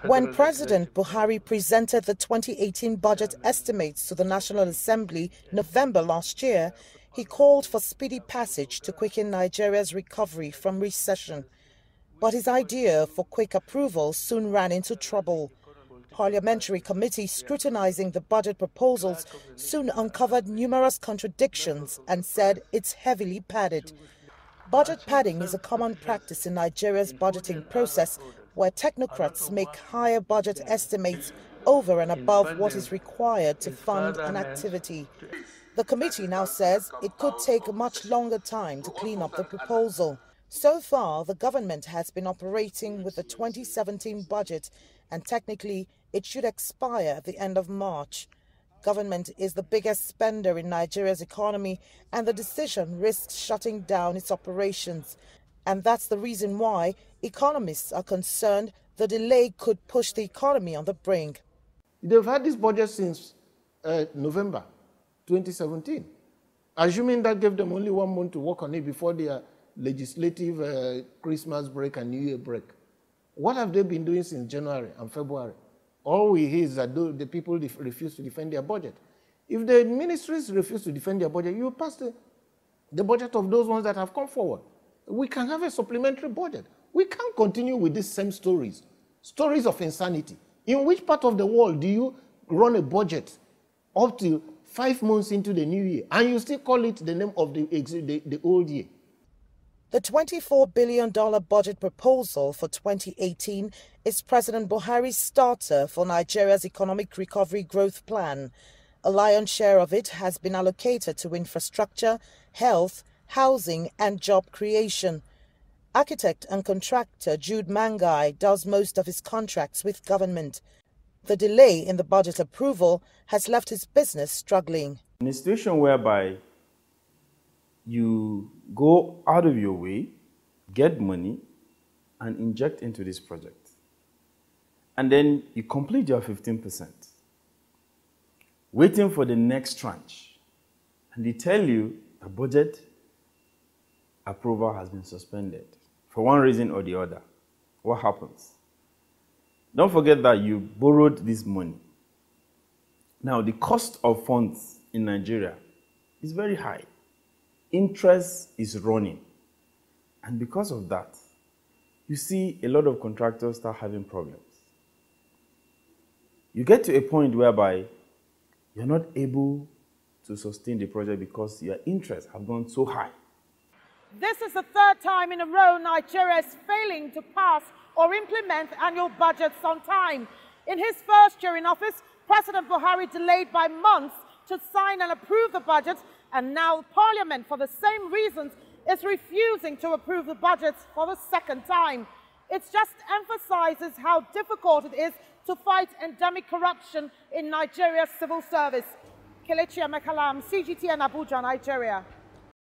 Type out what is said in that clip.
When President Buhari presented the 2018 budget estimates to the National Assembly November last year, he called for speedy passage to quicken Nigeria's recovery from recession. But his idea for quick approval soon ran into trouble. Parliamentary committees scrutinizing the budget proposals soon uncovered numerous contradictions and said it's heavily padded. Budget padding is a common practice in Nigeria's budgeting process, where technocrats make higher budget estimates over and above what is required to fund an activity. The committee now says it could take a much longer time to clean up the proposal. So far, the government has been operating with the 2017 budget, and technically it should expire at the end of March. Government is the biggest spender in Nigeria's economy, and the decision risks shutting down its operations. And that's the reason why economists are concerned the delay could push the economy on the brink. They've had this budget since November 2017. Assuming that gave them only 1 month to work on it before their legislative Christmas break and New Year break. What have they been doing since January and February? All we hear is that the people refuse to defend their budget. If the ministries refuse to defend their budget, you pass the budget of those ones that have come forward. We can have a supplementary budget. We can't continue with these same stories of insanity. In which part of the world do you run a budget up to 5 months into the new year and you still call it the name of the old year? The $24 billion budget proposal for 2018 is President Buhari's starter for Nigeria's economic recovery growth plan. A lion's share of it has been allocated to infrastructure, health, housing and job creation. Architect and contractor Jude Mangai does most of his contracts with government. The delay in the budget approval has left his business struggling. In a situation whereby you go out of your way, get money, and inject into this project. And then you complete your 15%, waiting for the next tranche. And they tell you the budget approval has been suspended for one reason or the other. What happens? Don't forget that you borrowed this money. Now, the cost of funds in Nigeria is very high. Interest is running. And because of that, you see a lot of contractors start having problems. You get to a point whereby you're not able to sustain the project because your interests have gone so high. This is the third time in a row Nigeria is failing to pass or implement annual budgets on time. In his first year in office, President Buhari delayed by months to sign and approve the budget, and now Parliament, for the same reasons, is refusing to approve the budgets for the second time. It just emphasizes how difficult it is to fight endemic corruption in Nigeria's civil service. Kelechi, Emekalam, CGTN, Abuja, Nigeria.